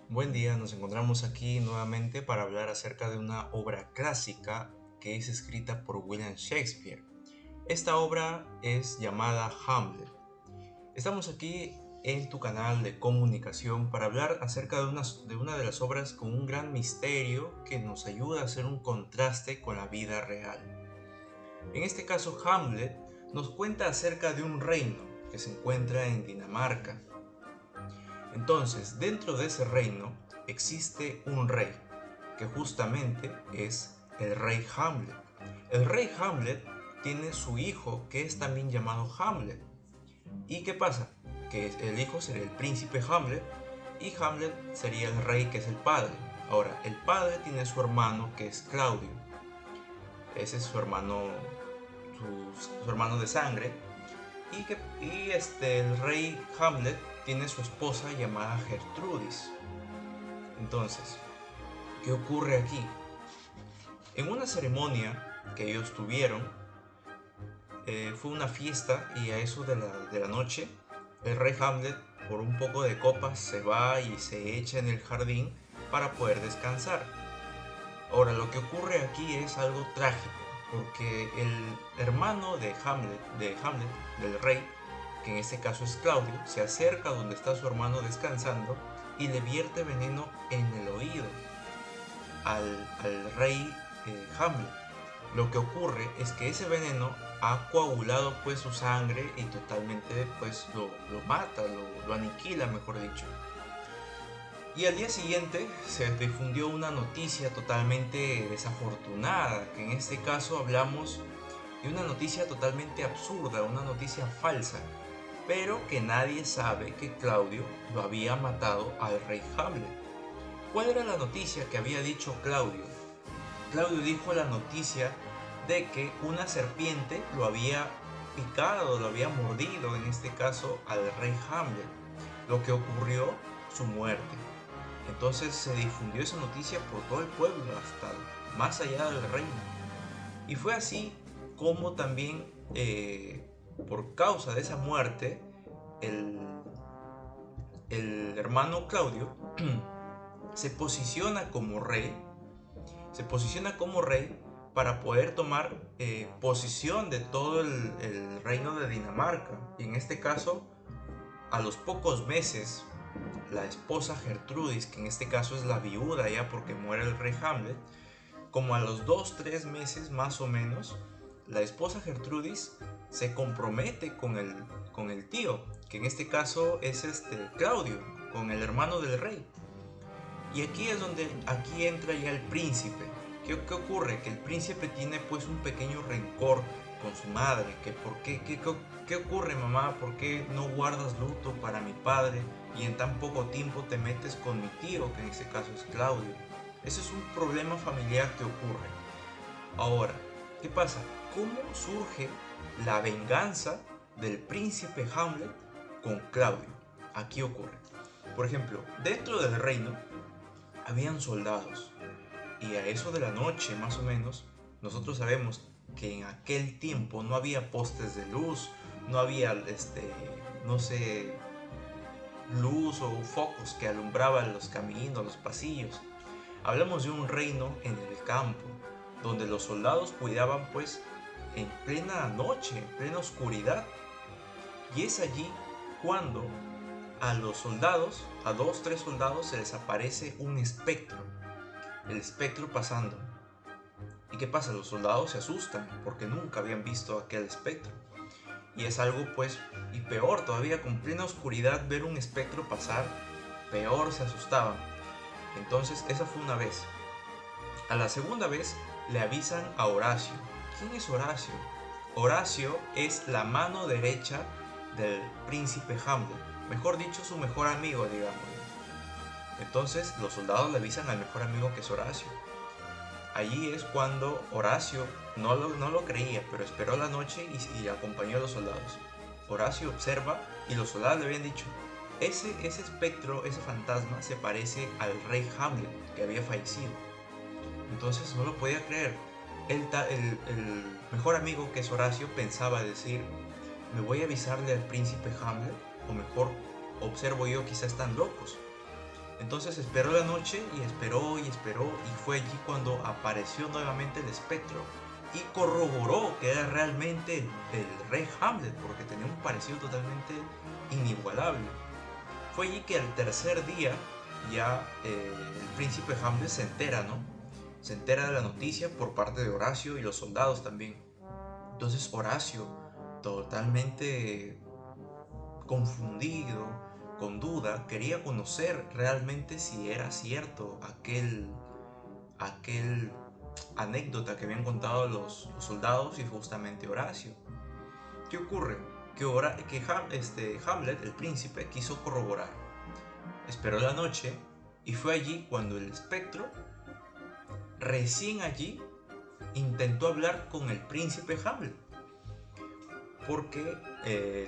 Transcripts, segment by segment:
Buen día, nos encontramos aquí nuevamente para hablar acerca de una obra clásica que es escrita por William Shakespeare. Esta obra es llamada Hamlet. Estamos aquí en tu canal de comunicación para hablar acerca de una de las obras con un gran misterio que nos ayuda a hacer un contraste con la vida real. En este caso, Hamlet nos cuenta acerca de un reino que se encuentra en Dinamarca. Entonces, dentro de ese reino existe un rey, que justamente es el rey Hamlet. El rey Hamlet tiene su hijo que es también llamado Hamlet. ¿Y qué pasa? Que el hijo sería el príncipe Hamlet y Hamlet sería el rey que es el padre. Ahora, el padre tiene su hermano que es Claudio. Ese es su hermano, su hermano de sangre. El rey Hamlet tiene su esposa llamada Gertrudis. Entonces, ¿qué ocurre aquí? En una ceremonia que ellos tuvieron, fue una fiesta y a eso de la noche, el rey Hamlet, por un poco de copas, se va y se echa en el jardín para poder descansar. Ahora, lo que ocurre aquí es algo trágico, porque el hermano de Hamlet, del rey, que en este caso es Claudio, se acerca donde está su hermano descansando y le vierte veneno en el oído al rey Hamlet. Lo que ocurre es que ese veneno ha coagulado pues su sangre y totalmente pues lo mata, lo aniquila, mejor dicho. Y al día siguiente se difundió una noticia totalmente desafortunada, que en este caso hablamos de una noticia totalmente absurda, una noticia falsa, pero que nadie sabe que Claudio lo había matado al rey Hamlet. ¿Cuál era la noticia que había dicho Claudio? Claudio dijo la noticia de que una serpiente lo había picado, lo había mordido, en este caso al rey Hamlet, lo que ocurrió su muerte. Entonces se difundió esa noticia por todo el pueblo, hasta más allá del reino. Y fue así como también, por causa de esa muerte, el, el hermano Claudio se posiciona como rey, se posiciona como rey para poder tomar posesión de todo el reino de Dinamarca. Y en este caso, a los pocos meses, la esposa Gertrudis, que en este caso es la viuda ya porque muere el rey Hamlet, como a los 2 o 3 meses más o menos, la esposa Gertrudis se compromete con el tío, que en este caso es Claudio, con el hermano del rey. Y aquí es donde aquí entra ya el príncipe. ¿Qué ocurre? Que el príncipe tiene pues un pequeño rencor con su madre. Que por qué ocurre, mamá? ¿Por qué no guardas luto para mi padre y en tan poco tiempo te metes con mi tío, que en este caso es Claudio? Ese es un problema familiar que ocurre. Ahora, ¿qué pasa? ¿Cómo surge la venganza del príncipe Hamlet con Claudio? Aquí ocurre. Por ejemplo, dentro del reino habían soldados y a eso de la noche más o menos, nosotros sabemos que en aquel tiempo no había postes de luz, no había no sé, luz o focos que alumbraban los caminos, los pasillos. Hablamos de un reino en el campo, donde los soldados cuidaban pues en plena noche, en plena oscuridad. Y es allí cuando a los soldados, a 2, 3 soldados, se les aparece un espectro. El espectro pasando. ¿Y qué pasa? Los soldados se asustan porque nunca habían visto aquel espectro. Y es algo pues, y peor todavía, con plena oscuridad ver un espectro pasar, peor se asustaban. Entonces esa fue una vez. A la segunda vez le avisan a Horacio. ¿Quién es Horacio? Horacio es la mano derecha del príncipe Hamlet. Mejor dicho, su mejor amigo, digamos. Entonces los soldados le avisan al mejor amigo, que es Horacio. Allí es cuando Horacio no lo creía, pero esperó la noche y acompañó a los soldados. Horacio observa y los soldados le habían dicho: ese espectro, ese fantasma se parece al rey Hamlet que había fallecido. Entonces no lo podía creer. El mejor amigo, que es Horacio, pensaba decir: me voy a avisarle al príncipe Hamlet, o mejor observo yo, quizás están locos. Entonces esperó la noche y esperó y esperó, y fue allí cuando apareció nuevamente el espectro y corroboró que era realmente el rey Hamlet, porque tenía un parecido totalmente inigualable. Fue allí que al tercer día ya el príncipe Hamlet se entera, ¿no? Se entera de la noticia por parte de Horacio y los soldados también. Entonces Horacio, totalmente confundido, con duda, quería conocer realmente si era cierto aquel anécdota que habían contado los soldados y justamente Horacio. ¿Qué ocurre? Que Hamlet, el príncipe, quiso corroborar. Esperó la noche y fue allí cuando el espectro, recién allí, intentó hablar con el príncipe Hamlet. Porque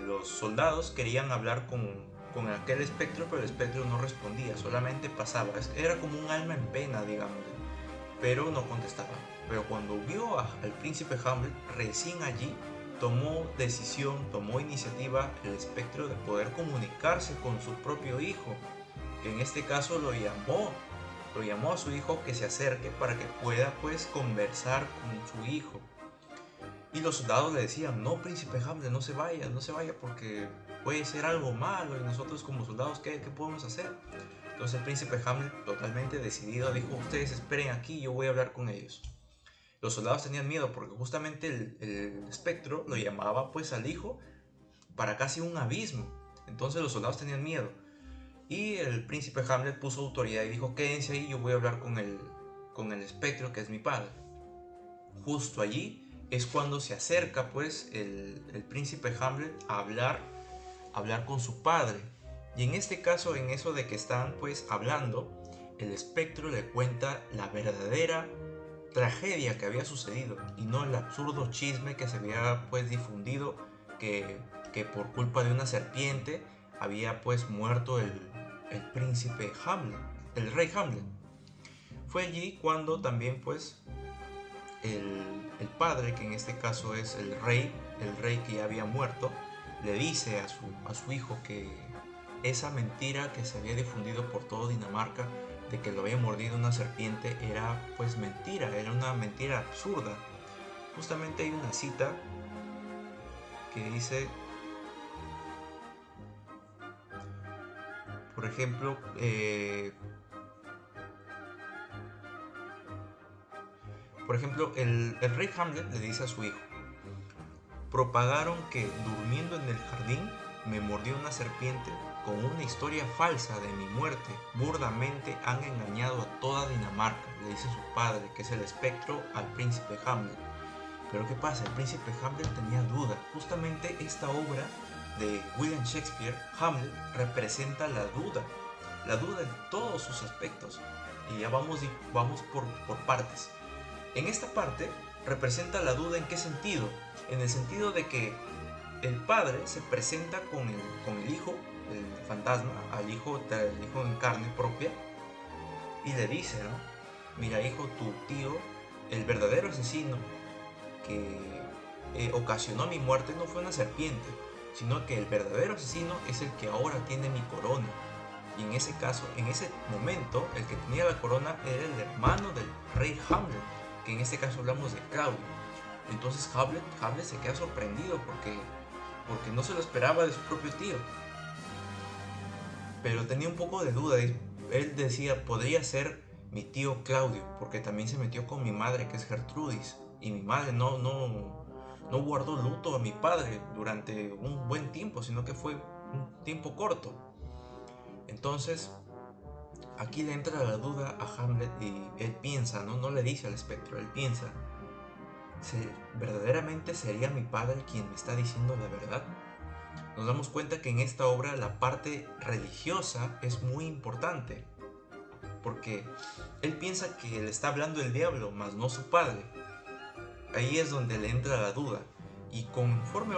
los soldados querían hablar con aquel espectro, pero el espectro no respondía, solamente pasaba. Era como un alma en pena, digamos, pero no contestaba. Pero cuando vio al príncipe Hamlet, recién allí tomó decisión, tomó iniciativa el espectro de poder comunicarse con su propio hijo, que en este caso lo llamó a su hijo que se acerque para que pueda pues conversar con su hijo. Y los soldados le decían, no, príncipe Hamlet, no se vaya porque puede ser algo malo y nosotros como soldados, ¿qué podemos hacer? Entonces el príncipe Hamlet, totalmente decidido, dijo, ustedes esperen aquí, yo voy a hablar con ellos. Los soldados tenían miedo porque justamente el espectro lo llamaba pues al hijo para casi un abismo. Entonces los soldados tenían miedo. Y el príncipe Hamlet puso autoridad y dijo, quédense ahí, yo voy a hablar con el espectro que es mi padre. Justo allí es cuando se acerca pues el príncipe Hamlet a hablar con su padre. Y en este caso, en eso de que están pues hablando, el espectro le cuenta la verdadera tragedia que había sucedido y no el absurdo chisme que se había pues difundido que por culpa de una serpiente había pues muerto el príncipe Hamlet, el rey Hamlet. Fue allí cuando también pues el padre, que en este caso es el rey que ya había muerto, le dice a su hijo que esa mentira que se había difundido por todo Dinamarca de que lo había mordido una serpiente era pues mentira, era una mentira absurda. Justamente hay una cita que dice, por ejemplo, el rey Hamlet le dice a su hijo, propagaron que durmiendo en el jardín me mordió una serpiente con una historia falsa de mi muerte. Burdamente han engañado a toda Dinamarca, le dice su padre, que es el espectro, al príncipe Hamlet. Pero ¿qué pasa? El príncipe Hamlet tenía duda. Justamente esta obra de William Shakespeare, Hamlet, representa la duda en todos sus aspectos. Y ya vamos por partes. En esta parte representa la duda. ¿En qué sentido? En el sentido de que el padre se presenta con el hijo, el fantasma, al hijo en carne propia, y le dice, ¿no? Mira, hijo, tu tío, el verdadero asesino que ocasionó mi muerte no fue una serpiente, sino que el verdadero asesino es el que ahora tiene mi corona. Y en ese caso, en ese momento, el que tenía la corona era el hermano del rey Hamlet, que en este caso hablamos de Claudio. Entonces Hamlet se queda sorprendido porque no se lo esperaba de su propio tío. Pero tenía un poco de duda. Él decía, podría ser mi tío Claudio, porque también se metió con mi madre, que es Gertrudis. Y mi madre no guardó luto a mi padre durante un buen tiempo, sino que fue un tiempo corto. Entonces, aquí le entra la duda a Hamlet y él piensa, no le dice al espectro, él piensa, ¿verdaderamente sería mi padre quien me está diciendo la verdad? Nos damos cuenta que en esta obra la parte religiosa es muy importante, porque él piensa que le está hablando el diablo, mas no su padre. Ahí es donde le entra la duda, y conforme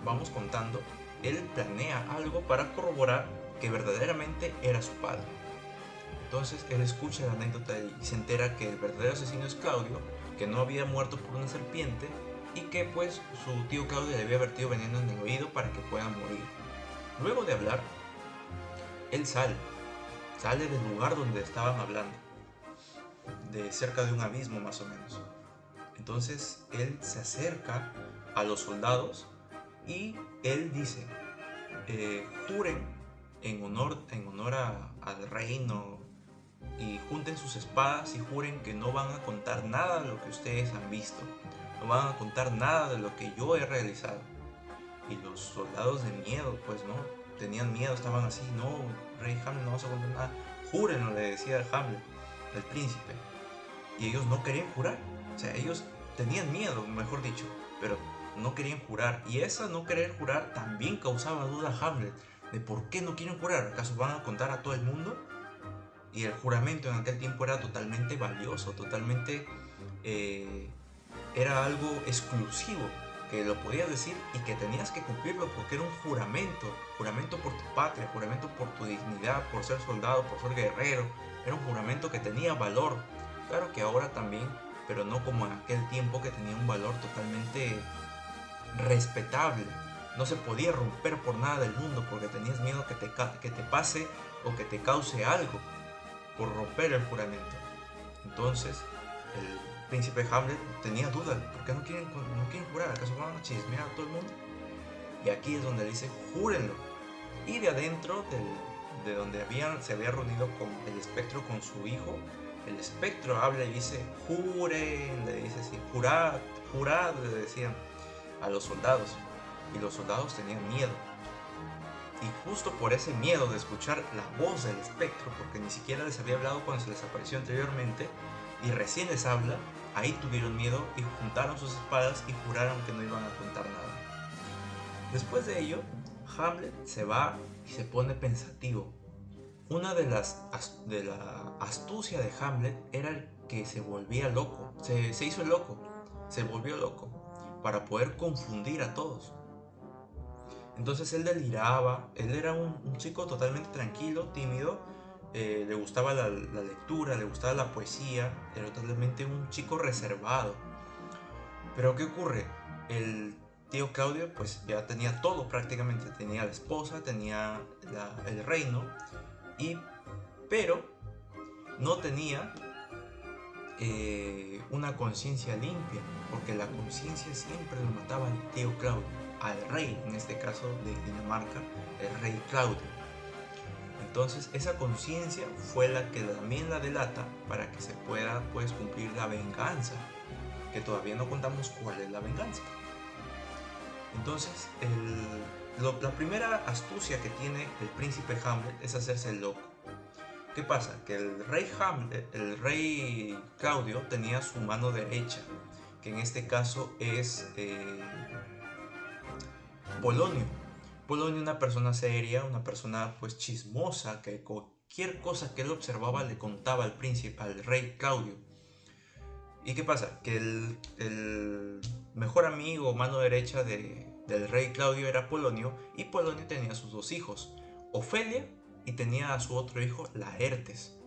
vamos contando, él planea algo para corroborar que verdaderamente era su padre. Entonces él escucha la anécdota y se entera que el verdadero asesino es Claudio, que no había muerto por una serpiente y que pues su tío Claudio le había vertido veneno en el oído para que pueda morir. Luego de hablar, él sale sale del lugar donde estaban hablando, de cerca de un abismo más o menos. Entonces él se acerca a los soldados y él dice, juren en honor al reino y junten sus espadas y juren que no van a contar nada de lo que ustedes han visto, no van a contar nada de lo que yo he realizado. Y los soldados de miedo, pues no, tenían miedo, estaban así, no, rey Hamlet, no vas a contar nada, júrenlo, le decía el Hamlet, el príncipe. Y ellos no querían jurar, o sea, ellos tenían miedo, mejor dicho, pero no querían jurar. Y esa no querer jurar también causaba duda a Hamlet, de por qué no quieren jurar, ¿acaso van a contar a todo el mundo? Y el juramento en aquel tiempo era totalmente valioso, totalmente era algo exclusivo, que lo podías decir y que tenías que cumplirlo porque era un juramento, juramento por tu patria, juramento por tu dignidad, por ser soldado, por ser guerrero, era un juramento que tenía valor. Claro que ahora también, pero no como en aquel tiempo, que tenía un valor totalmente respetable. No se podía romper por nada del mundo porque tenías miedo que te pase o que te cause algo por romper el juramento. Entonces, el príncipe Hamlet tenía dudas, ¿por qué no quieren jurar? ¿Acaso van a chismear a todo el mundo? Y aquí es donde dice, júrenlo. Y de adentro, de donde se había reunido con el espectro con su hijo, el espectro habla y dice, juren, le dice así, jurad, jurad, le decían a los soldados. Y los soldados tenían miedo. Y justo por ese miedo de escuchar la voz del espectro, porque ni siquiera les había hablado cuando se les apareció anteriormente, y recién les habla, ahí tuvieron miedo y juntaron sus espadas y juraron que no iban a contar nada. Después de ello, Hamlet se va y se pone pensativo. Una de la astucia de Hamlet era el que se volvía loco, se hizo el loco, se volvió loco, para poder confundir a todos. Entonces él deliraba, él era un chico totalmente tranquilo, tímido, le gustaba la lectura, le gustaba la poesía, era totalmente un chico reservado. Pero ¿qué ocurre? El tío Claudio pues ya tenía todo prácticamente, tenía la esposa, tenía el reino, pero no tenía una conciencia limpia, porque la conciencia siempre lo mataba al tío Claudio, al rey, en este caso de Dinamarca, el rey Claudio. Entonces esa conciencia fue la que también la delata para que se pueda pues cumplir la venganza, que todavía no contamos cuál es la venganza. Entonces la primera astucia que tiene el príncipe Hamlet es hacerse el loco. ¿Qué pasa? Que el rey Claudio tenía su mano derecha, que en este caso es Polonio. Polonio, una persona seria, una persona pues chismosa, que cualquier cosa que él observaba le contaba al príncipe, al rey Claudio. ¿Y qué pasa? Que el mejor amigo o mano derecha del rey Claudio era Polonio, y Polonio tenía sus dos hijos, Ofelia, y tenía a su otro hijo, Laertes.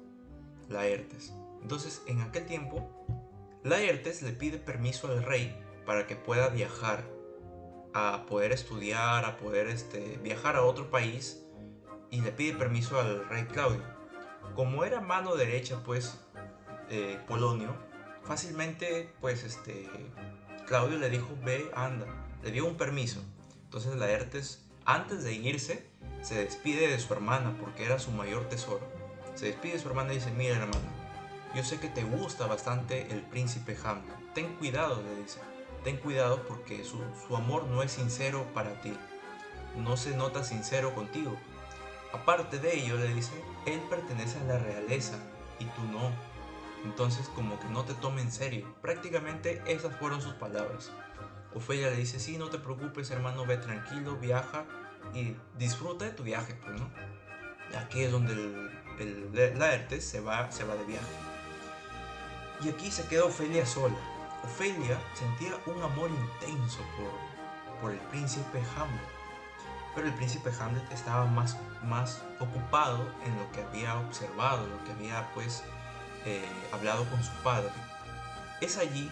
Entonces, en aquel tiempo, Laertes le pide permiso al rey para que pueda viajar, a poder estudiar, a poder viajar a otro país, y le pide permiso al rey Claudio. Como era mano derecha, pues, Polonio, fácilmente, pues, Claudio le dijo, ve, anda, le dio un permiso. Entonces Laertes, antes de irse, se despide de su hermana porque era su mayor tesoro. Se despide de su hermana y dice, mira hermana, yo sé que te gusta bastante el príncipe Hamlet. Ten cuidado, le dice. Ten cuidado porque su amor no es sincero para ti. No se nota sincero contigo. Aparte de ello, le dice, él pertenece a la realeza y tú no. Entonces como que no te tome en serio. Prácticamente esas fueron sus palabras. Ofelia le dice, sí, no te preocupes hermano, ve tranquilo, viaja y disfruta de tu viaje, pues, ¿no? Aquí es donde el Laertes se va de viaje. Y aquí se queda Ofelia sola. Ofelia sentía un amor intenso por el príncipe Hamlet. Pero el príncipe Hamlet estaba más ocupado en lo que había observado, lo que había pues hablado con su padre. Es allí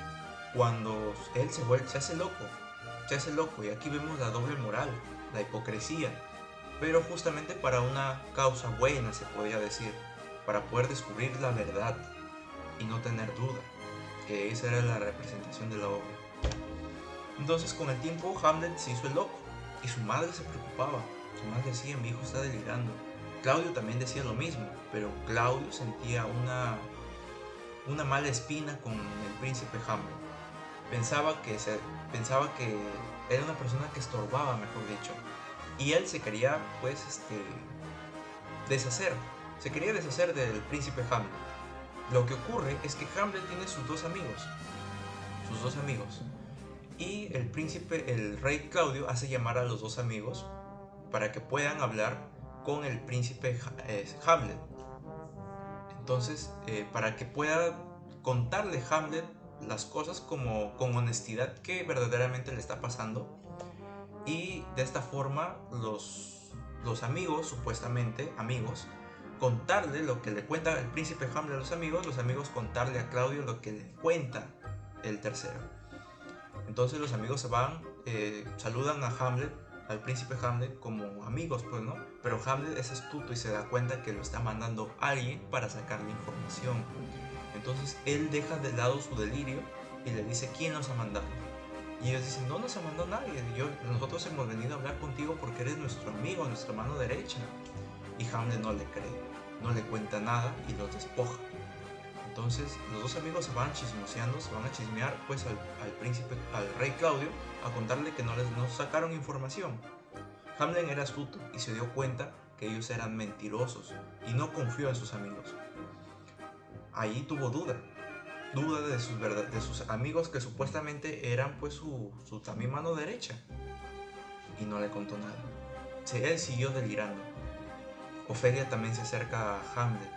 cuando él se hace loco, y aquí vemos la doble moral, la hipocresía. pero justamente para una causa buena, se podría decir, para poder descubrir la verdad y no tener duda, que esa era la representación de la obra. Entonces, con el tiempo, Hamlet se hizo el loco y su madre se preocupaba. Su madre decía: mi hijo está delirando. Claudio también decía lo mismo, pero Claudio sentía una mala espina con el príncipe Hamlet. Pensaba que era una persona que estorbaba, mejor dicho, y él se quería, pues, deshacer. Se quería deshacer del príncipe Hamlet. Lo que ocurre es que Hamlet tiene sus dos amigos, y el rey Claudio hace llamar a los dos amigos para que puedan hablar con el príncipe Hamlet. Entonces, para que pueda contarle Hamlet las cosas con honestidad que verdaderamente le está pasando, y de esta forma los amigos, supuestamente amigos, contarle lo que le cuenta el príncipe Hamlet a los amigos contarle a Claudio lo que le cuenta el tercero. Entonces los amigos se van, saludan a Hamlet, al príncipe Hamlet, como amigos, pues, ¿no? Pero Hamlet es astuto y se da cuenta que lo está mandando alguien para sacarle información. Entonces él deja de lado su delirio y le dice: ¿quién nos ha mandado? Y ellos dicen: no nos ha mandado nadie, nosotros hemos venido a hablar contigo porque eres nuestro amigo, nuestra mano derecha. Y Hamlet no le cree, no le cuenta nada y los despoja. Entonces los dos amigos se van chismoseando, se van a chismear, pues, al rey Claudio, a contarle que no sacaron información. Hamlet era astuto y se dio cuenta que ellos eran mentirosos y no confió en sus amigos. Ahí tuvo duda de sus amigos, que supuestamente eran, pues, su también mano derecha, y no le contó nada. Él siguió delirando. Ofelia también se acerca a Hamlet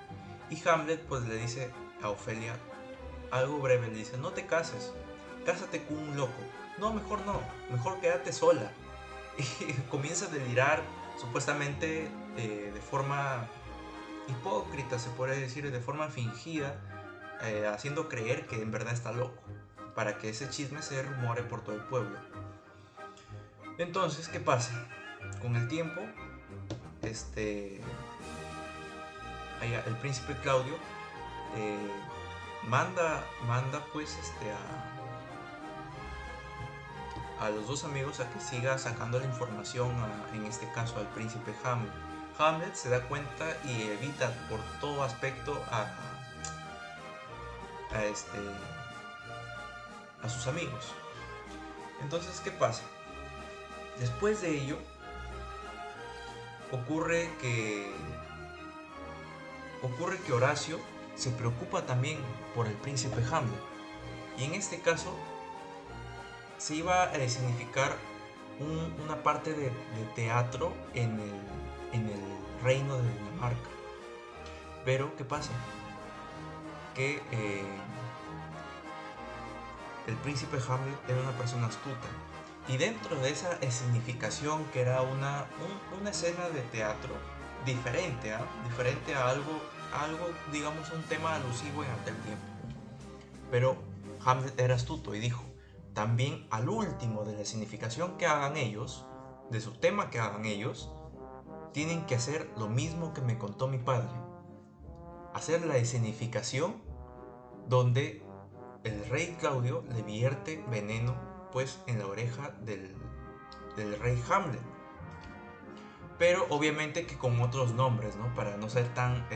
y Hamlet, pues, le dice a Ofelia algo breve. Le dice: no te cases, cásate con un loco. No, mejor quédate sola. Y comienza a delirar, supuestamente, de forma hipócrita, se puede decir, de forma fingida, haciendo creer que en verdad está loco, para que ese chisme se rumore por todo el pueblo. Entonces, ¿qué pasa? Con el tiempo, el príncipe Claudio manda, pues, a los dos amigos a que siga sacando la información en este caso al príncipe Hamlet. Hamlet se da cuenta y evita por todo aspecto a sus amigos. Entonces, ¿qué pasa? Después de ello, ocurre que Horacio se preocupa también por el príncipe Hamlet, y en este caso se iba a significar una parte de teatro en el reino de Dinamarca. Pero ¿qué pasa? Que el príncipe Hamlet era una persona astuta, y dentro de esa escenificación, que era una escena de teatro diferente a algo, digamos, un tema alusivo en aquel tiempo. Pero Hamlet era astuto y dijo: también al último de la escenificación que hagan ellos, de su tema que hagan ellos, tienen que hacer lo mismo que me contó mi padre. Hacer la escenificación donde el rey Claudio le vierte veneno, pues, en la oreja del rey Hamlet. Pero obviamente que con otros nombres, ¿no? Para no ser tan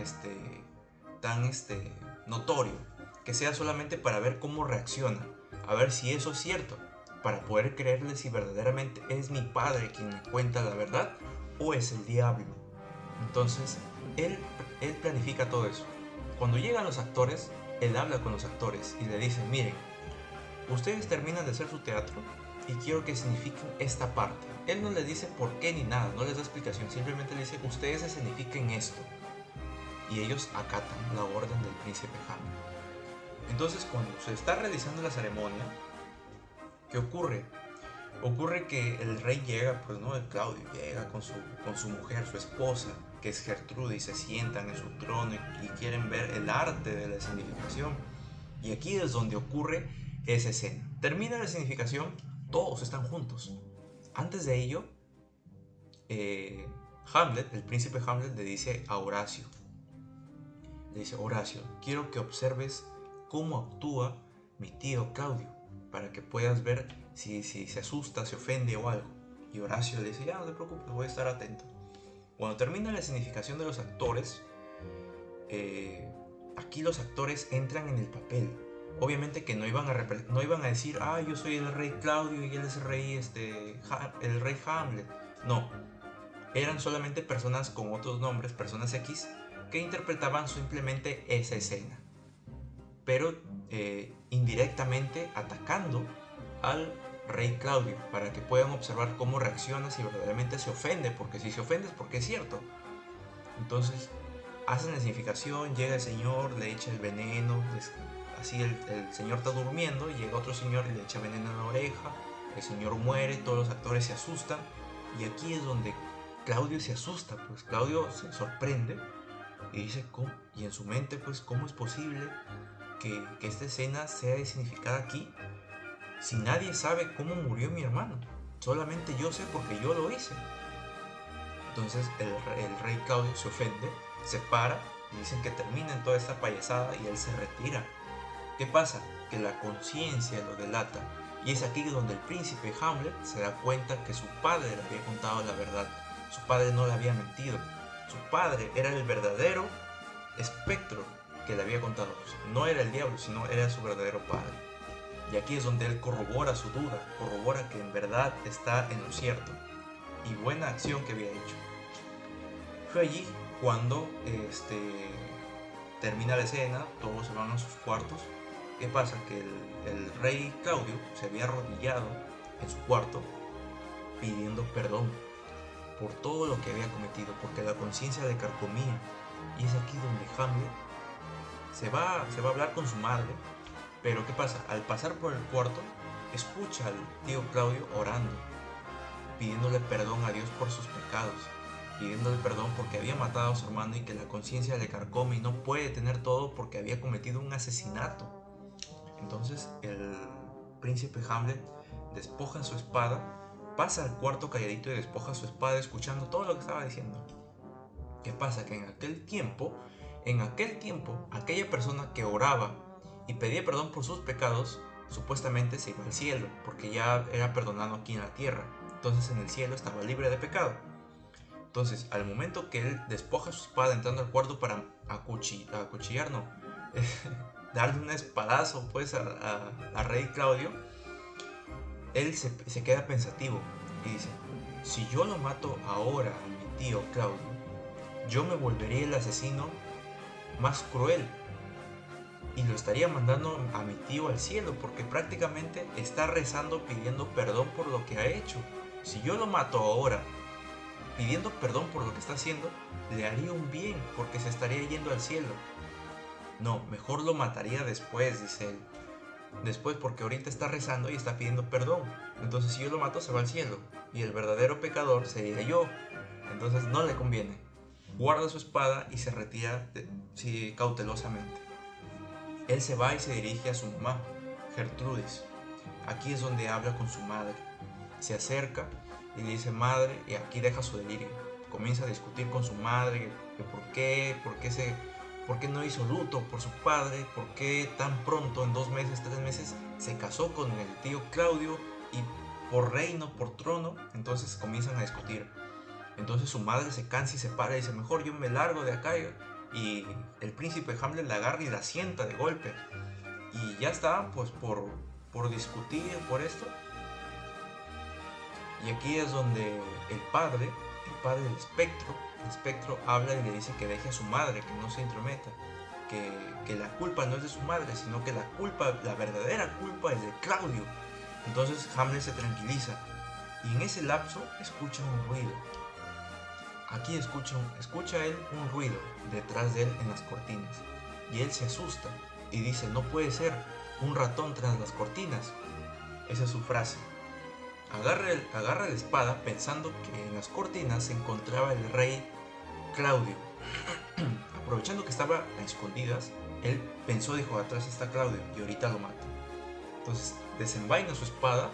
notorio. Que sea solamente para ver cómo reacciona, a ver si eso es cierto, para poder creerle si verdaderamente es mi padre quien me cuenta la verdad o es el diablo. Entonces él planifica todo eso. Cuando llegan los actores, él habla con los actores y le dice: miren, ustedes terminan de hacer su teatro y quiero que signifiquen esta parte. Él no les dice por qué ni nada, no les da explicación, simplemente le dice: ustedes escenifiquen esto. Y ellos acatan la orden del príncipe Hamlet. Entonces, cuando se está realizando la ceremonia, ¿qué ocurre? Ocurre que el rey llega, pues, ¿no? El Claudio llega con su mujer, su esposa, que es Gertrude, y se sientan en su trono y quieren ver el arte de la escenificación. Y aquí es donde ocurre esa escena. Termina la escenificación, todos están juntos. Antes de ello, Hamlet, el príncipe Hamlet, le dice a Horacio, Horacio, quiero que observes cómo actúa mi tío Claudio, para que puedas ver si se asusta, se ofende o algo. Y Horacio le dice, ya no te preocupes, voy a estar atento. Cuando termina la significación de los actores, aquí los actores entran en el papel. Obviamente que no iban a decir, yo soy el rey Claudio y él es el rey Hamlet. No, eran solamente personas con otros nombres, personas X, que interpretaban simplemente esa escena, pero indirectamente atacando al rey Claudio, para que puedan observar cómo reacciona si verdaderamente se ofende, porque si se ofende es porque es cierto. Entonces hacen la significación, llega el señor, le echa el veneno, así el señor está durmiendo, y llega otro señor y le echa veneno en la oreja, el señor muere, todos los actores se asustan, y aquí es donde Claudio se asusta, pues Claudio se sorprende y dice, y en su mente, pues, ¿cómo es posible que esta escena sea significada aquí si nadie sabe cómo murió mi hermano? Solamente yo sé porque yo lo hice. Entonces el rey Claudio se ofende, se para y dicen que terminen toda esta payasada y él se retira. ¿Qué pasa? Que la conciencia lo delata, y es aquí donde el príncipe Hamlet se da cuenta que su padre le había contado la verdad. Su padre no le había mentido. Su padre era el verdadero espectro que le había contado. No era el diablo, sino era su verdadero padre. Y aquí es donde él corrobora su duda, corrobora que en verdad está en lo cierto. Y buena acción que había hecho. Fue allí cuando termina la escena, todos se van a sus cuartos. ¿Qué pasa? Que el rey Claudio se había arrodillado en su cuarto pidiendo perdón por todo lo que había cometido, porque la conciencia le carcomía. Y es aquí donde Hamlet se va a hablar con su madre. Pero ¿qué pasa? Al pasar por el cuarto, escucha al tío Claudio orando, pidiéndole perdón a Dios por sus pecados, pidiéndole perdón porque había matado a su hermano y que la conciencia le carcome y no puede tener todo porque había cometido un asesinato. Entonces el príncipe Hamlet despoja su espada, pasa al cuarto calladito y despoja su espada escuchando todo lo que estaba diciendo. ¿Qué pasa? Que en aquel tiempo, aquella persona que oraba y pedía perdón por sus pecados, supuestamente se iba al cielo, porque ya era perdonado aquí en la tierra. Entonces en el cielo estaba libre de pecado. Entonces, al momento que él despoja su espada entrando al cuarto para acuchillar, no, darle un espadazo pues a rey Claudio, él se queda pensativo y dice, si yo lo mato ahora a mi tío Claudio, yo me volvería el asesino más cruel y lo estaría mandando a mi tío al cielo, porque prácticamente está rezando pidiendo perdón por lo que ha hecho. Si yo lo mato ahora pidiendo perdón por lo que está haciendo, le haría un bien porque se estaría yendo al cielo. No, mejor lo mataría después, dice él. Después, porque ahorita está rezando y está pidiendo perdón. Entonces si yo lo mato se va al cielo y el verdadero pecador sería yo. Entonces no le conviene. Guarda su espada y se retira cautelosamente. Él se va y se dirige a su mamá, Gertrudis. Aquí es donde habla con su madre. Se acerca y le dice, madre, y aquí deja su delirio. Comienza a discutir con su madre que por qué no hizo luto por su padre, por qué tan pronto, en 2 meses, 3 meses, se casó con el tío Claudio y por reino, por trono. Entonces comienzan a discutir. Entonces su madre se cansa y se para y dice, mejor yo me largo de acá. Y el príncipe Hamlet la agarra y la sienta de golpe. Y ya estaban pues por discutir por esto. Y aquí es donde el padre del espectro habla y le dice que deje a su madre, que no se intrometa, que la culpa no es de su madre, sino que la verdadera culpa es de Claudio. Entonces Hamlet se tranquiliza y en ese lapso escucha un ruido. Aquí escucha él un ruido detrás de él en las cortinas, y él se asusta y dice, no puede ser, un ratón tras las cortinas. Esa es su frase. Agarra la espada pensando que en las cortinas se encontraba el rey Claudio. Aprovechando que estaba a escondidas, él pensó, dijo, atrás está Claudio y ahorita lo mata. Entonces desenvaina su espada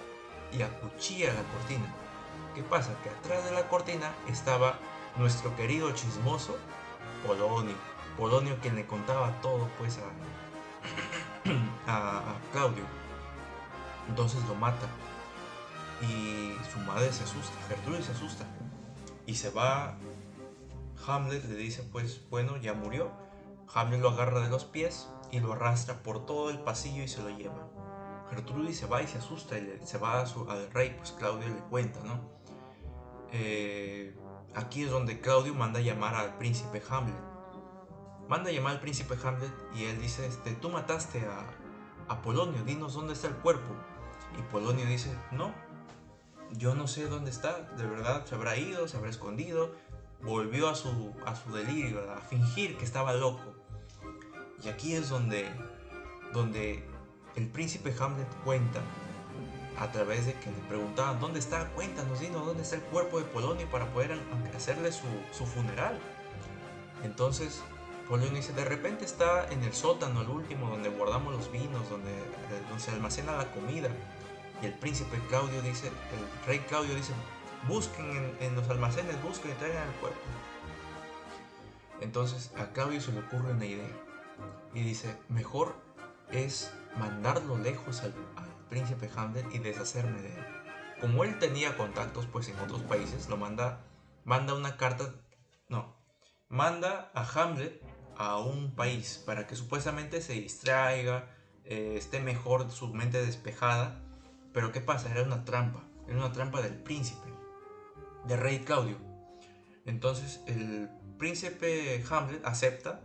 y acuchilla la cortina. ¿Qué pasa? Que atrás de la cortina estaba nuestro querido chismoso Polonio. Polonio, quien le contaba todo pues a Claudio. Entonces lo mata y su madre se asusta, Gertrudis se asusta y se va. Hamlet le dice pues bueno, ya murió. Hamlet lo agarra de los pies y lo arrastra por todo el pasillo y se lo lleva. Gertrudis se va y se asusta y se va al rey, pues Claudio le cuenta, ¿no? Aquí es donde Claudio manda llamar al príncipe Hamlet. Manda llamar al príncipe Hamlet y él dice, tú mataste a Polonio, dinos dónde está el cuerpo. Y Polonio dice, no, yo no sé dónde está, de verdad, se habrá ido, se habrá escondido, volvió a su delirio, a fingir que estaba loco. Y aquí es donde el príncipe Hamlet cuenta, a través de que le preguntaban, ¿dónde está? Cuéntanos, dinos, ¿dónde está el cuerpo de Polonio para poder hacerle su funeral? Entonces Polonio dice, de repente está en el sótano, el último, donde guardamos los vinos, donde se almacena la comida. Y el príncipe Claudio dice, el rey Claudio dice, busquen en los almacenes, busquen y traigan el cuerpo. Entonces a Claudio se le ocurre una idea y dice, mejor es mandarlo lejos al príncipe Hamlet y deshacerme de él. Como él tenía contactos pues en otros países, manda una carta, manda a Hamlet a un país para que supuestamente se distraiga, esté mejor, su mente despejada. Pero ¿qué pasa? Era una trampa del príncipe, del rey Claudio. Entonces el príncipe Hamlet acepta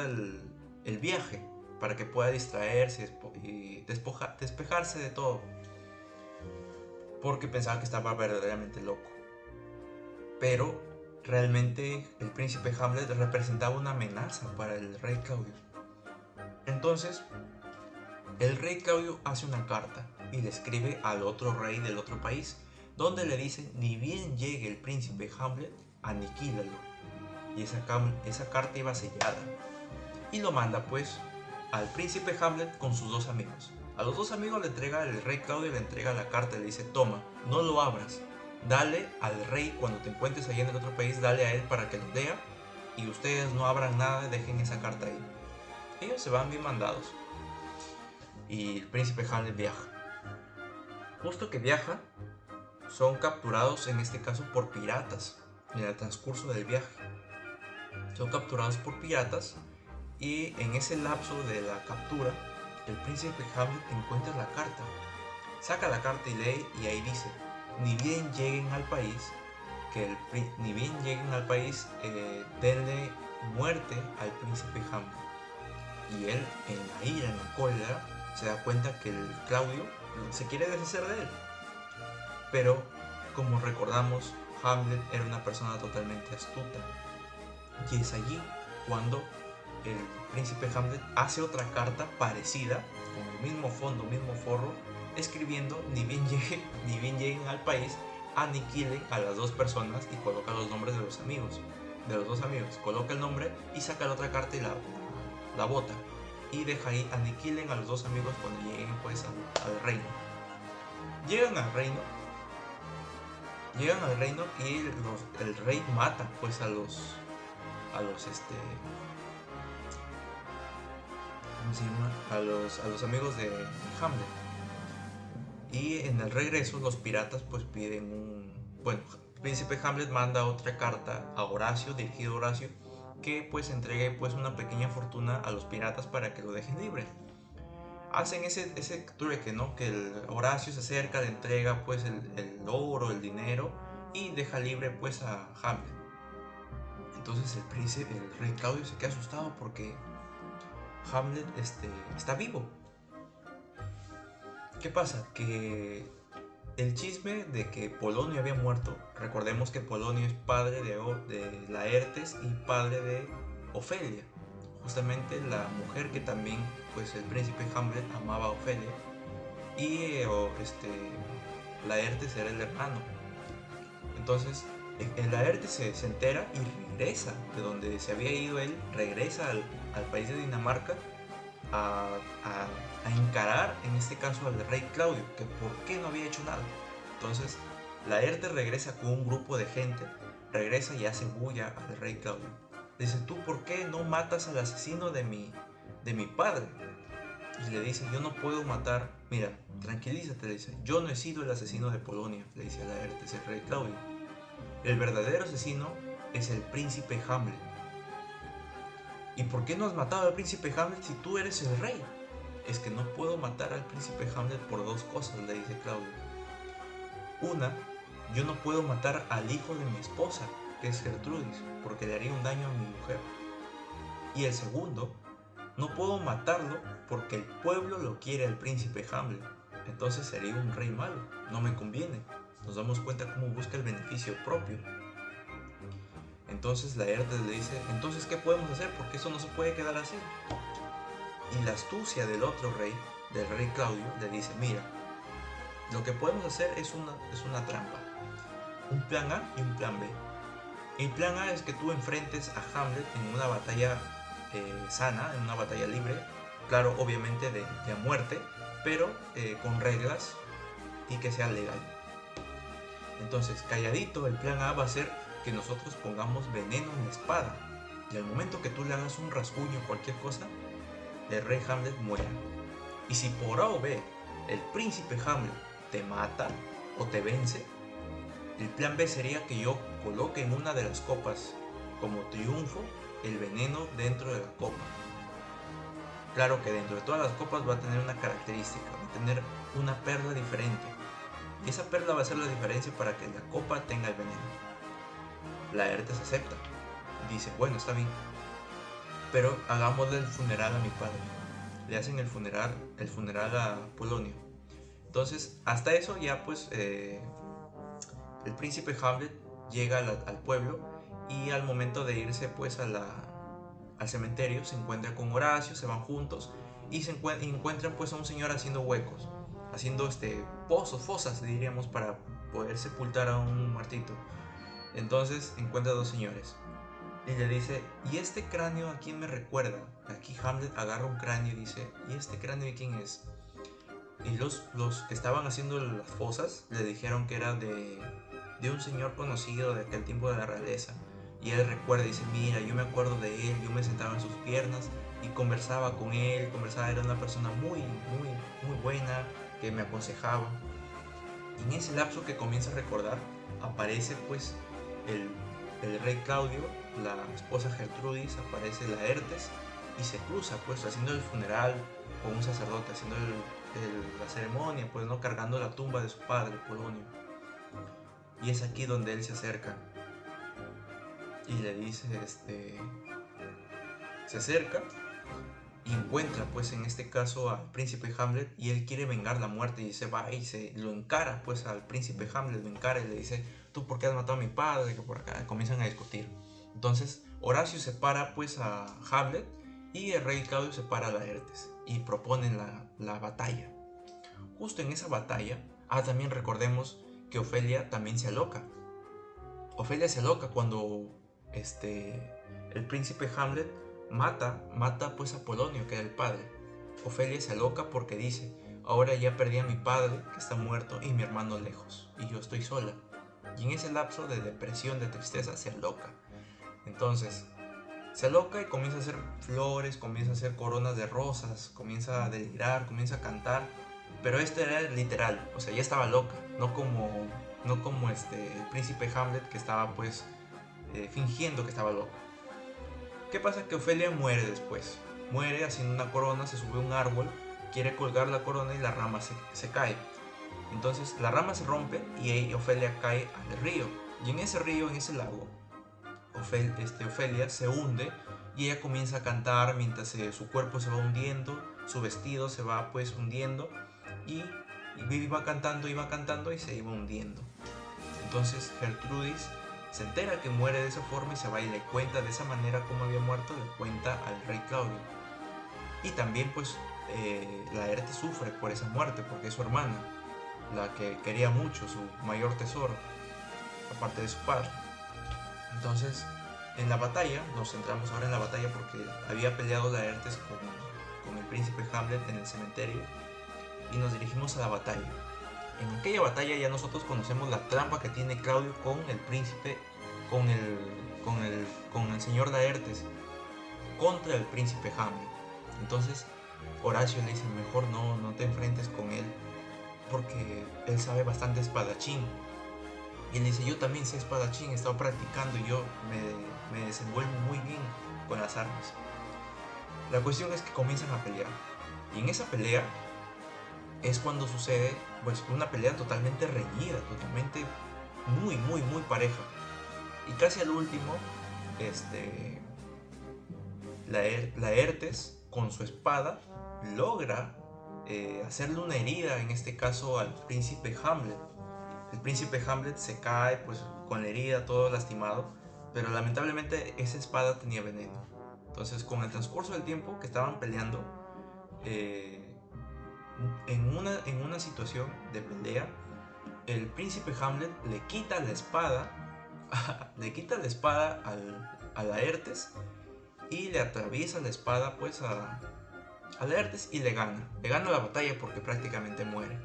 el viaje para que pueda distraerse y despejarse de todo, porque pensaba que estaba verdaderamente loco. Pero realmente el príncipe Hamlet representaba una amenaza para el rey Claudio. Entonces el rey Claudio hace una carta y le escribe al otro rey del otro país, donde le dice, ni bien llegue el príncipe Hamlet, aniquílalo. Y esa carta iba sellada. Y lo manda pues al príncipe Hamlet con sus dos amigos. A los dos amigos le entrega, el rey Claudio le entrega la carta y le dice, toma, no lo abras. Dale al rey, cuando te encuentres allá en el otro país, dale a él para que lo lea. Y ustedes no abran nada, dejen esa carta ahí. Ellos se van bien mandados. Y el príncipe Hamlet viaja. Justo que viaja, son capturados en este caso por piratas en el transcurso del viaje. Son capturados por piratas y en ese lapso de la captura, el príncipe Hamlet encuentra la carta. Saca la carta y lee y ahí dice, ni bien lleguen al país, denle muerte al príncipe Hamlet. Y él, en la ira, en la cólera, se da cuenta que el Claudio se quiere deshacer de él. Pero, como recordamos, Hamlet era una persona totalmente astuta. Y es allí cuando el príncipe Hamlet hace otra carta parecida, con el mismo fondo, mismo forro, escribiendo, ni bien lleguen al país, aniquilen a las dos personas, y coloca los nombres de los dos amigos. Coloca el nombre y saca la otra carta y la bota. Y deja ahí, aniquilen a los dos amigos cuando lleguen pues al reino. Llegan al reino y el rey mata pues a los amigos de Hamlet. Y en el regreso los piratas pues piden el príncipe Hamlet manda otra carta a Horacio, dirigido a Horacio, que pues entregue pues una pequeña fortuna a los piratas para que lo dejen libre. Hacen ese trueque, ¿no? Que el Horacio se acerca, le entrega pues el oro, el dinero, y deja libre pues a Hamlet. Entonces el rey Claudio se queda asustado porque Hamlet está vivo. ¿Qué pasa? Que el chisme de que Polonio había muerto, recordemos que Polonio es padre de Laertes y padre de Ofelia, justamente la mujer que también pues el príncipe Hamlet amaba a Ofelia, y Laertes era el hermano. Entonces el Laertes se entera y regresa de donde se había ido él, regresa al país de Dinamarca a encarar en este caso al rey Claudio, que por qué no había hecho nada. Entonces Laertes regresa con un grupo de gente, regresa y hace bulla al rey Claudio. Le dice, ¿tú por qué no matas al asesino de mi padre? Y le dice, yo no puedo matar, mira, tranquilízate, le dice, yo no he sido el asesino de Polonia, le dice a Laertes, el rey Claudio. El verdadero asesino es el príncipe Hamlet. ¿Y por qué no has matado al príncipe Hamlet si tú eres el rey? Es que no puedo matar al príncipe Hamlet por dos cosas, le dice Claudio. Una, yo no puedo matar al hijo de mi esposa, que es Gertrudis, porque le haría un daño a mi mujer. Y el segundo, no puedo matarlo porque el pueblo lo quiere al príncipe Hamlet. Entonces sería un rey malo, no me conviene. Nos damos cuenta cómo busca el beneficio propio. Entonces Laertes le dice, entonces ¿qué podemos hacer? Porque eso no se puede quedar así. Y la astucia del otro rey, del rey Claudio, le dice, mira, lo que podemos hacer es una trampa. Un plan A y un plan B. El plan A es que tú enfrentes a Hamlet en una batalla sana, en una batalla libre, claro, obviamente de muerte, pero con reglas y que sea legal. Entonces, calladito, el plan A va a ser que nosotros pongamos veneno en la espada y al momento que tú le hagas un rasguño o cualquier cosa, el rey Hamlet muera. Y si por A o B el príncipe Hamlet te mata o te vence, el plan B sería que yo coloque en una de las copas como triunfo el veneno dentro de la copa. Claro que dentro de todas las copas va a tener una característica, va a tener una perla diferente. Y esa perla va a ser la diferencia para que la copa tenga el veneno. Laertes acepta. Dice, bueno, está bien, pero hagámosle el funeral a mi padre. Le hacen el funeral a Polonio. Entonces, hasta eso ya pues el príncipe Hamlet llega al pueblo y al momento de irse pues al cementerio se encuentra con Horacio, se van juntos y encuentran pues a un señor haciendo huecos, haciendo fosas diríamos, para poder sepultar a un muertito. Entonces encuentra a dos señores y le dice, ¿y este cráneo a quién me recuerda? Aquí Hamlet agarra un cráneo y dice, ¿y este cráneo de quién es? Y los que estaban haciendo las fosas le dijeron que era de un señor conocido de aquel tiempo de la realeza. Y él recuerda y dice, mira, yo me acuerdo de él, yo me sentaba en sus piernas y conversaba con él, era una persona muy buena, que me aconsejaba. Y en ese lapso que comienza a recordar, aparece pues el rey Claudio, la esposa Gertrudis, aparece Laertes y se cruza pues haciendo el funeral con un sacerdote, haciendo la ceremonia, pues no, cargando la tumba de su padre, Polonio. Y es aquí donde él se acerca y le dice, se acerca y encuentra pues en este caso al príncipe Hamlet y él quiere vengar la muerte y se va y se lo encara pues al príncipe Hamlet, lo encara y le dice, ¿tú por qué has matado a mi padre? Que por acá comienzan a discutir. Entonces Horacio separa pues a Hamlet y el rey Claudio separa a Laertes y proponen la batalla. Justo en esa batalla, también recordemos que Ofelia también se aloca. Ofelia se aloca cuando el príncipe Hamlet mata pues a Polonio, que era el padre. Ofelia se aloca porque dice, ahora ya perdí a mi padre, que está muerto, y mi hermano lejos, y yo estoy sola. Y en ese lapso de depresión, de tristeza, se aloca. Entonces, se aloca y comienza a hacer flores, comienza a hacer coronas de rosas, comienza a delirar, comienza a cantar. Pero era literal, o sea, ya estaba loca, no como el príncipe Hamlet, que estaba pues fingiendo que estaba loco. ¿Qué pasa? Que Ofelia muere después. Muere haciendo una corona, se sube a un árbol, quiere colgar la corona y la rama se cae. Entonces la rama se rompe y Ofelia cae al río. Y en ese río, en ese lago, Ofelia se hunde y ella comienza a cantar mientras su cuerpo se va hundiendo, su vestido se va pues hundiendo y iba cantando y se iba hundiendo. Entonces Gertrudis se entera que muere de esa forma y se va y le cuenta de esa manera como había muerto, le cuenta al rey Claudio. Y también pues Laertes sufre por esa muerte porque es su hermana, la que quería mucho, su mayor tesoro, aparte de su padre. Entonces en la batalla, nos centramos ahora en la batalla porque había peleado Laertes con el príncipe Hamlet en el cementerio y nos dirigimos a la batalla. En aquella batalla ya nosotros conocemos la trampa que tiene Claudio con el príncipe con el, con el señor Laertes contra el príncipe Hamlet. Entonces Horacio le dice, mejor no te enfrentes con él, porque él sabe bastante espadachín. Y él dice, yo también sé espadachín, he estado practicando y yo me desenvuelvo muy bien con las armas. La cuestión es que comienzan a pelear. Y en esa pelea es cuando sucede pues una pelea totalmente reñida, totalmente muy pareja. Y casi al último, Laertes con su espada logra hacerle una herida, en este caso al príncipe Hamlet. El príncipe Hamlet se cae pues con la herida, todo lastimado, pero lamentablemente esa espada tenía veneno. Entonces, con el transcurso del tiempo que estaban peleando, en una situación de pelea, el príncipe Hamlet le quita la espada, a Laertes, y le atraviesa la espada pues a Laertes y le gana la batalla porque prácticamente muere.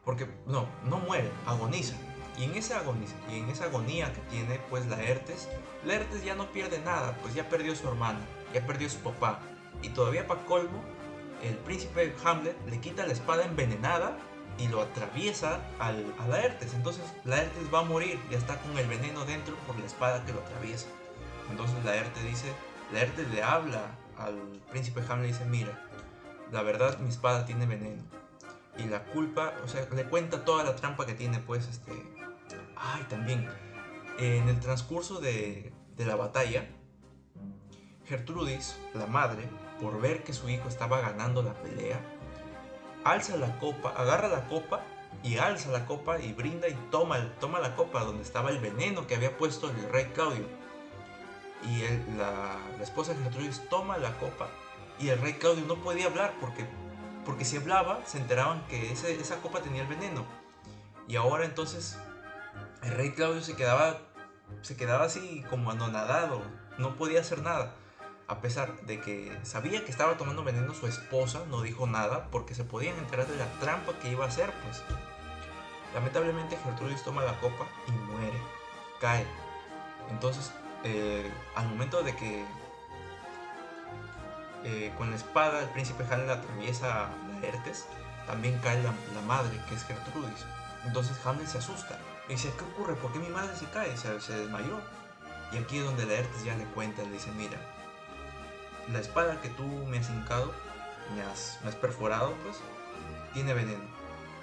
Porque no muere, agoniza. Y en esa agonía que tiene pues Laertes ya no pierde nada, pues ya perdió a su hermana, ya perdió a su papá. Y todavía para colmo, el príncipe Hamlet le quita la espada envenenada y lo atraviesa a Laertes. Entonces Laertes va a morir, ya está con el veneno dentro por la espada que lo atraviesa. Entonces Laertes le habla al príncipe Hamlet y dice, mira, la verdad mi espada tiene veneno. Y la culpa, o sea, le cuenta toda la trampa que tiene, pues, Ay, también, en el transcurso de la batalla, Gertrudis, la madre, por ver que su hijo estaba ganando la pelea, alza la copa, agarra la copa y alza la copa y brinda y toma la copa donde estaba el veneno que había puesto el rey Claudio. Y la esposa de Gertrudis toma la copa y el rey Claudio no podía hablar porque si hablaba se enteraban que esa copa tenía el veneno. Y ahora entonces el rey Claudio se quedaba así como anonadado, no podía hacer nada. A pesar de que sabía que estaba tomando veneno, su esposa no dijo nada porque se podían enterar de la trampa que iba a hacer, pues. Lamentablemente Gertrudis toma la copa y muere, cae. Entonces, al momento de que con la espada el príncipe Hamlet atraviesa a Laertes, también cae la madre, que es Gertrudis. Entonces Hamlet se asusta y dice, ¿qué ocurre? ¿Por qué mi madre se cae? Se desmayó. Y aquí es donde Laertes ya le cuenta, le dice, mira, la espada que tú me has hincado, me has perforado, pues, tiene veneno.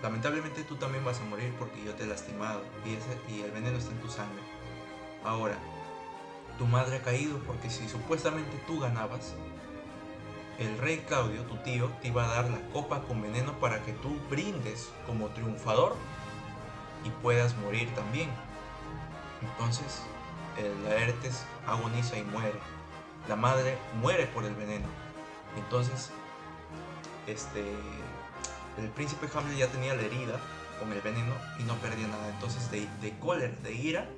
Lamentablemente tú también vas a morir porque yo te he lastimado y el veneno está en tu sangre. Ahora, tu madre ha caído porque si supuestamente tú ganabas, el rey Claudio, tu tío, te iba a dar la copa con veneno para que tú brindes como triunfador y puedas morir también. Entonces, el Laertes agoniza y muere. La madre muere por el veneno. Entonces, el príncipe Hamlet ya tenía la herida con el veneno y no perdía nada. Entonces, de cólera, de ira,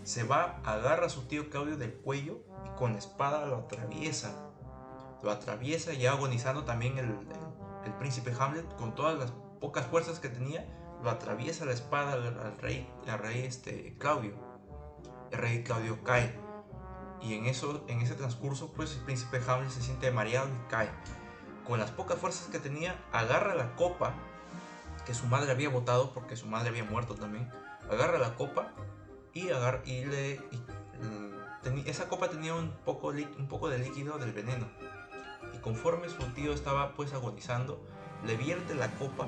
se va, agarra a su tío Claudio del cuello y con la espada lo atraviesa, ya agonizando también el príncipe Hamlet, con todas las pocas fuerzas que tenía, lo atraviesa la espada al rey Claudio. El rey Claudio cae. Y en ese transcurso, pues el príncipe Hamlet se siente mareado y cae. Con las pocas fuerzas que tenía, agarra la copa que su madre había botado, porque su madre había muerto también. Agarra la copa esa copa tenía un poco de líquido del veneno. Y conforme su tío estaba pues agonizando, le vierte la copa,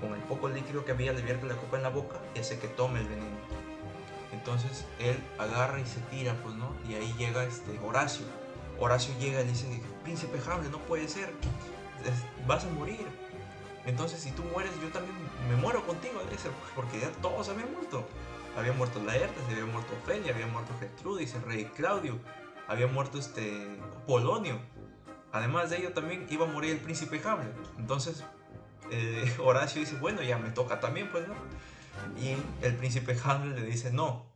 con el poco líquido que había, le vierte la copa en la boca y hace que tome el veneno. Entonces él agarra y se tira, pues, ¿no? Y ahí llega Horacio. Horacio llega y le dice, príncipe Hamlet, no puede ser, vas a morir. Entonces si tú mueres, yo también me muero contigo, dice, porque ya todos habían muerto. Había muerto Laertes, había muerto Ofelia, había muerto Gertrudis, el rey Claudio, había muerto Polonio. Además de ello también iba a morir el príncipe Hamlet. Entonces Horacio dice, bueno, ya me toca también, pues, ¿no? Y el príncipe Hamlet le dice, no,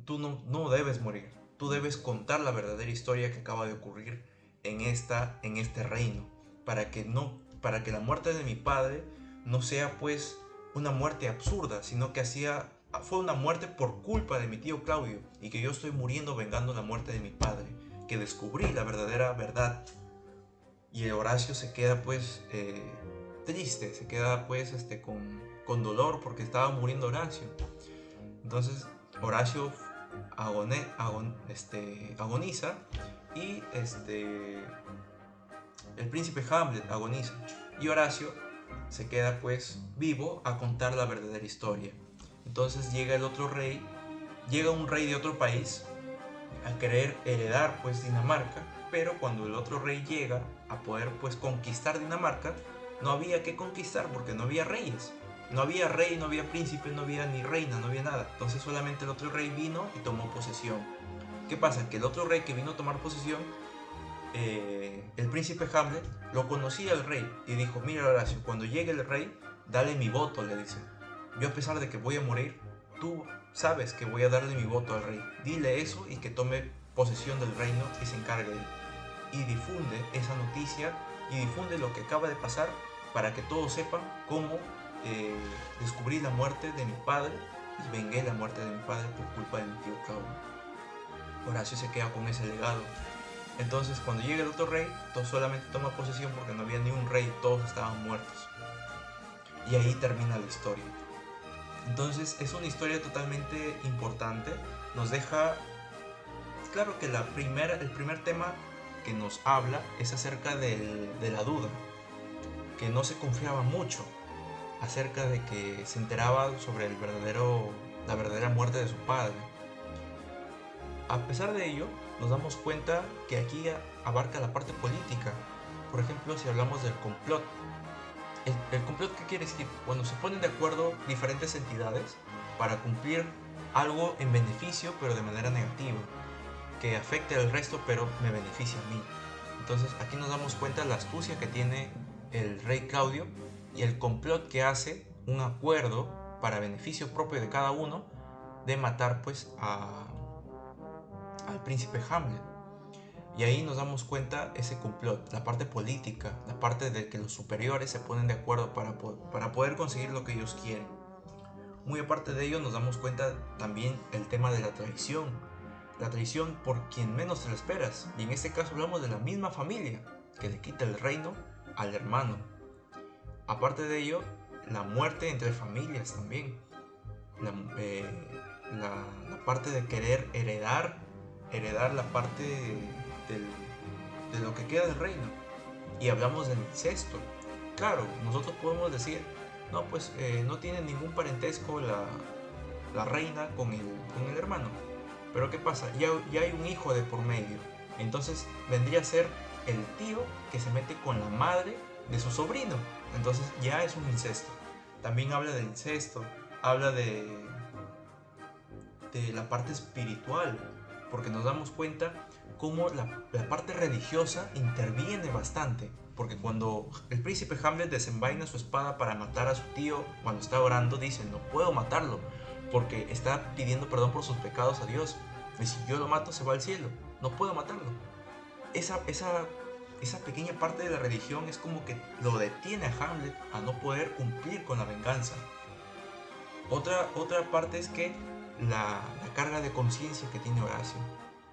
tú no debes morir. Tú debes contar la verdadera historia que acaba de ocurrir en este reino, para que la muerte de mi padre no sea pues una muerte absurda, sino que fue una muerte por culpa de mi tío Claudio, y que yo estoy muriendo vengando la muerte de mi padre, que descubrí la verdadera verdad. Y Horacio se queda pues triste, se queda pues con dolor porque estaba muriendo Horacio. Entonces Horacio agoniza, y el príncipe Hamlet agoniza, y Horacio se queda pues vivo a contar la verdadera historia. Entonces llega un rey de otro país a querer heredar pues Dinamarca, pero cuando el otro rey llega a poder pues conquistar Dinamarca, no había que conquistar porque no había reyes. No había rey, no había príncipe, no había ni reina, no había nada. Entonces solamente el otro rey vino y tomó posesión. ¿Qué pasa? Que el otro rey que vino a tomar posesión, el príncipe Hamlet, lo conocía al rey y dijo: mira, Horacio, cuando llegue el rey, dale mi voto, le dice. Yo, a pesar de que voy a morir, tú sabes que voy a darle mi voto al rey. Dile eso y que tome posesión del reino y se encargue de él. Y difunde esa noticia y difunde lo que acaba de pasar para que todos sepan cómo descubrí la muerte de mi padre y vengué la muerte de mi padre por culpa de mi tío Claudio. Horacio se queda con ese legado. Entonces, cuando llega el otro rey, solamente toma posesión porque no había ni un rey, todos estaban muertos. Y ahí termina la historia. Entonces, es una historia totalmente importante. Nos deja claro que el primer tema que nos habla es acerca de la duda, que no se confiaba mucho, acerca de que se enteraba sobre la verdadera muerte de su padre. A pesar de ello, nos damos cuenta que aquí abarca la parte política. Por ejemplo, si hablamos del complot. ¿El complot qué quiere decir? Bueno, se ponen de acuerdo diferentes entidades para cumplir algo en beneficio, pero de manera negativa, que afecte al resto, pero me beneficia a mí. Entonces aquí nos damos cuenta de la astucia que tiene el rey Claudio y el complot que hace un acuerdo para beneficio propio de cada uno de matar pues al príncipe Hamlet. Y ahí nos damos cuenta ese complot, la parte política, la parte de que los superiores se ponen de acuerdo para poder conseguir lo que ellos quieren. Muy aparte de ello, nos damos cuenta también el tema de la traición. La traición por quien menos te lo esperas. Y en este caso hablamos de la misma familia que le quita el reino al hermano. Aparte de ello, la muerte entre familias también. La parte de querer heredar la parte de lo que queda del reino. Y hablamos del incesto. Claro, nosotros podemos decir, no, pues no tiene ningún parentesco la reina con el hermano. Pero ¿qué pasa? Ya hay un hijo de por medio. Entonces vendría a ser el tío que se mete con la madre de su sobrino. Entonces ya es un incesto. También habla del incesto. Habla de la parte espiritual. Porque nos damos cuenta cómo la parte religiosa interviene bastante. Porque cuando el príncipe Hamlet desenvaina su espada para matar a su tío, cuando está orando, dice: no puedo matarlo, porque está pidiendo perdón por sus pecados a Dios. Y si yo lo mato, se va al cielo. No puedo matarlo. Esa pequeña parte de la religión es como que lo detiene a Hamlet a no poder cumplir con la venganza. Otra parte es que la carga de conciencia que tiene Horacio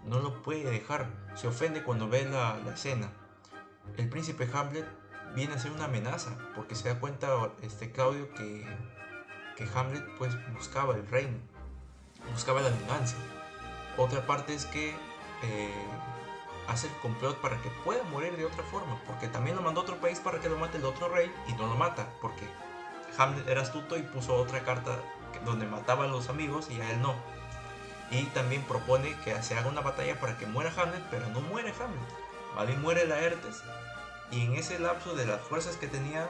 no lo puede dejar. Se ofende cuando ve la escena. El príncipe Hamlet viene a ser una amenaza porque se da cuenta Claudio que Hamlet pues buscaba el reino, buscaba la venganza. Otra parte es que hace el complot para que pueda morir de otra forma, porque también lo mandó a otro país para que lo mate el otro rey y no lo mata, porque Hamlet era astuto y puso otra carta donde mataba a los amigos y a él no. Y también propone que se haga una batalla para que muera Hamlet, pero no muere Hamlet. Vale, muere Laertes, y en ese lapso de las pocas fuerzas que tenía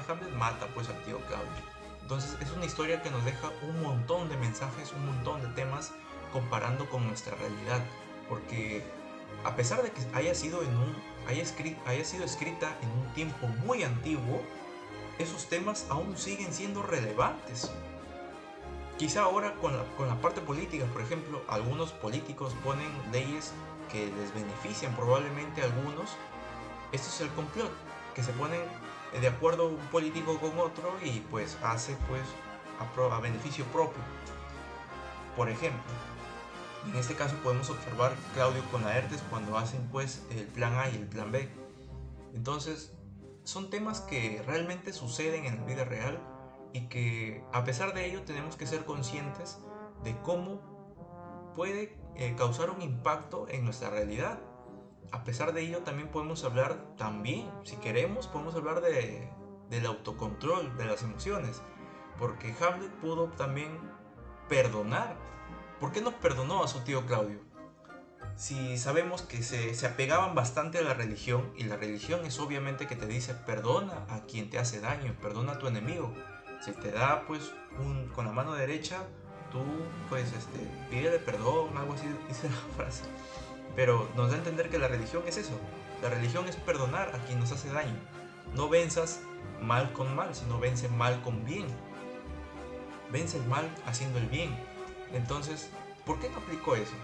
Hamlet, mata pues al tío Claudio. Entonces es una historia que nos deja un montón de mensajes, un montón de temas comparando con nuestra realidad, porque a pesar de que haya sido escrita en un tiempo muy antiguo, esos temas aún siguen siendo relevantes. Quizá ahora con la parte política, por ejemplo, algunos políticos ponen leyes que les benefician probablemente a algunos. Esto es el complot, que se ponen de acuerdo un político con otro y pues hace pues a beneficio propio. Por ejemplo, en este caso podemos observar Claudio con Laertes cuando hacen pues el plan A y el plan B. Entonces, son temas que realmente suceden en la vida real y que a pesar de ello tenemos que ser conscientes de cómo puede causar un impacto en nuestra realidad. A pesar de ello también podemos hablar, también, si queremos, podemos hablar del autocontrol de las emociones. Porque Hamlet pudo también perdonar. ¿Por qué no perdonó a su tío Claudio? Si sabemos que se apegaban bastante a la religión, y la religión es obviamente que te dice perdona a quien te hace daño, perdona a tu enemigo. Si te da pues con la mano derecha, tú pues pídele perdón, algo así dice la frase. Pero nos da a entender que la religión es eso. La religión es perdonar a quien nos hace daño. No venzas mal con mal, sino vence mal con bien. Vence el mal haciendo el bien. Entonces, ¿por qué no aplicó eso?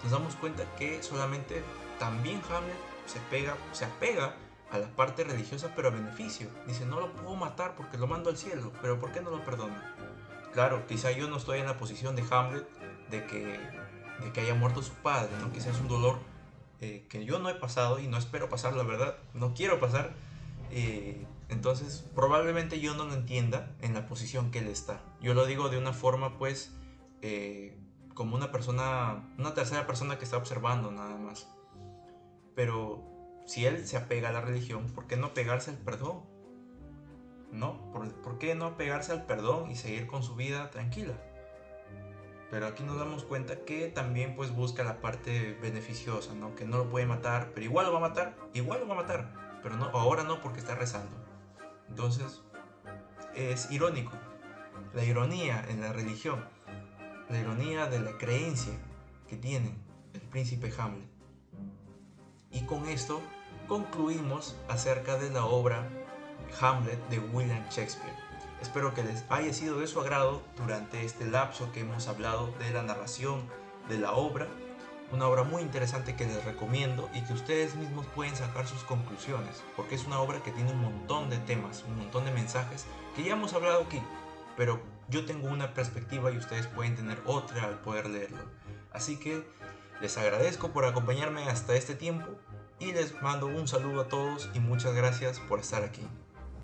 Nos damos cuenta que solamente también Hamlet se apega a la parte religiosa, pero a beneficio. Dice, no lo puedo matar porque lo mando al cielo, pero ¿por qué no lo perdona? Claro, quizá yo no estoy en la posición de Hamlet de que haya muerto su padre, ¿no? Quizá es un dolor que yo no he pasado y no espero pasar, la verdad, no quiero pasar. Entonces, probablemente yo no lo entienda en la posición que él está. Yo lo digo de una forma, pues, como una persona, una tercera persona que está observando nada más. Pero si él se apega a la religión, ¿por qué no apegarse al perdón? ¿No? ¿Por qué no apegarse al perdón y seguir con su vida tranquila? Pero aquí nos damos cuenta que también pues busca la parte beneficiosa, ¿no? Que no lo puede matar, pero igual lo va a matar, pero no, ahora no porque está rezando. Entonces es irónico, la ironía en la religión, la ironía de la creencia que tiene el príncipe Hamlet. Y con esto concluimos acerca de la obra Hamlet de William Shakespeare. Espero que les haya sido de su agrado durante este lapso que hemos hablado de la narración de la obra. Una obra muy interesante que les recomiendo y que ustedes mismos pueden sacar sus conclusiones, porque es una obra que tiene un montón de temas, un montón de mensajes que ya hemos hablado aquí, pero yo tengo una perspectiva y ustedes pueden tener otra al poder leerlo. Así que les agradezco por acompañarme hasta este tiempo y les mando un saludo a todos y muchas gracias por estar aquí.